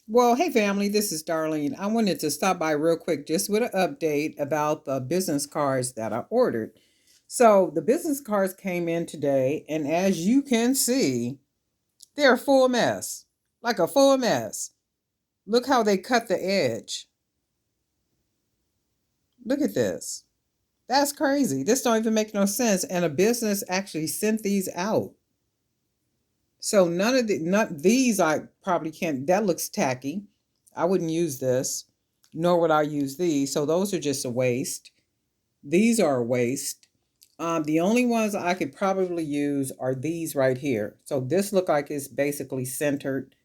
Well, hey family, this is Darlene. I wanted to stop by real quick just with an update about the business cards that I ordered. So the business cards came in today, and as you can see, they're a full mess. Like a full mess. Look how they cut the edge. Look at this. That's crazy. This don't even make no sense. And a business actually sent these out. So none these I probably can't. That looks tacky. I wouldn't use this, nor would I use these. So those are just a waste. These are a waste. The only ones I could probably use are these right here. So this look like it's basically centered.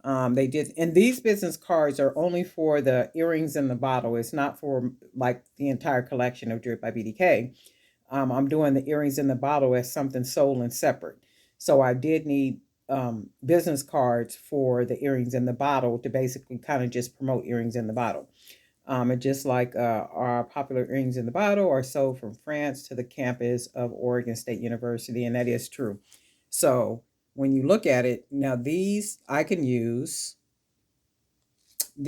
They did, and these business cards are only for the earrings in the bottle. It's not for like the entire collection of Jewelry by BDK. I'm doing the earrings in the bottle as something sold and separate. So I did need business cards for the earrings in the bottle to basically kind of just promote earrings in the bottle. And just like our popular earrings in the bottle are sold from France to the campus of Oregon State University, and that is true. So when you look at it, now these I can use, and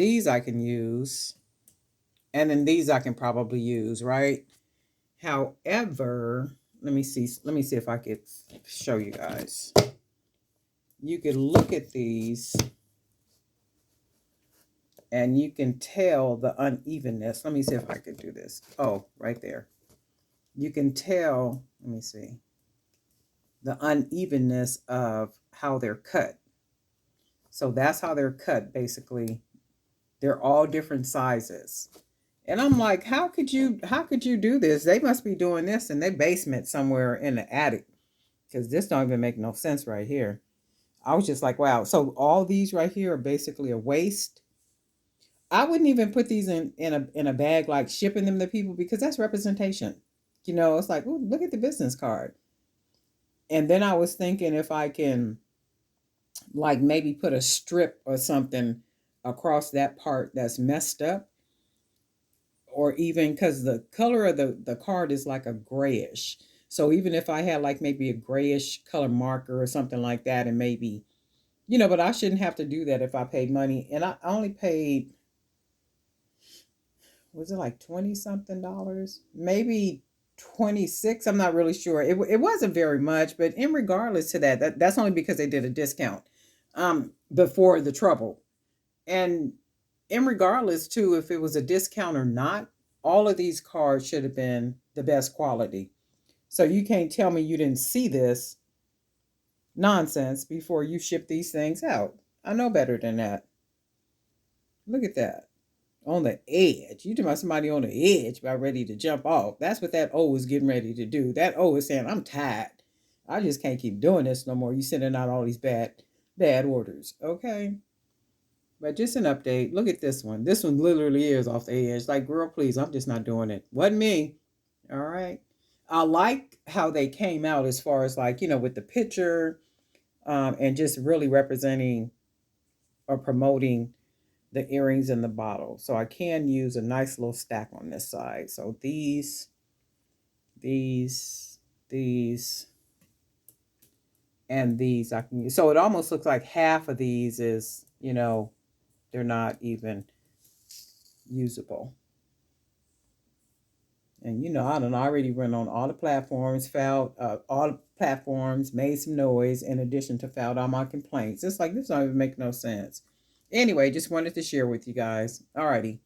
then these I can probably use, right? However, let me see if I could show you guys. You could look at these and you can tell the unevenness. Let me see if I could do this. Oh, right there. You can tell, let me see, the unevenness of how they're cut. So that's how they're cut basically. They're all different sizes. And I'm like, how could you do this? They must be doing this in their basement somewhere in the attic, because this don't even make no sense right here. I was just like, wow. So all these right here are basically a waste. I wouldn't even put these in a bag like shipping them to people, because that's representation. It's like, ooh, look at the business card. And then I was thinking if I can like maybe put a strip or something across that part that's messed up, or even because the color of the card is like a grayish. So even if I had like maybe a grayish color marker or something like that, and maybe, but I shouldn't have to do that if I paid money. And I only paid, was it like 20 something dollars? Maybe 26. I'm not really sure. It wasn't very much, but in regardless to that's only because they did a discount before the trouble. And in regardless to if it was a discount or not, all of these cards should have been the best quality. So you can't tell me you didn't see this nonsense before you ship these things out. I know better than that. Look at that. On the edge. You talking about somebody on the edge about ready to jump off. That's what that O is getting ready to do. That O is saying, I'm tired. I just can't keep doing this no more. You sending out all these bad orders. Okay. But just an update. Look at this one. This one literally is off the edge. Like, girl, please, I'm just not doing it. Wasn't me. All right. I like how they came out as far as like, with the picture, and just really representing or promoting the earrings in the bottle. So I can use a nice little stack on this side. So these, and these I can use. So it almost looks like half of these is, they're not even usable. And I don't know, I already went on all the platforms, filed all the platforms, made some noise in addition to filed all my complaints. It's like this don't even make no sense. Anyway, just wanted to share with you guys. Alrighty.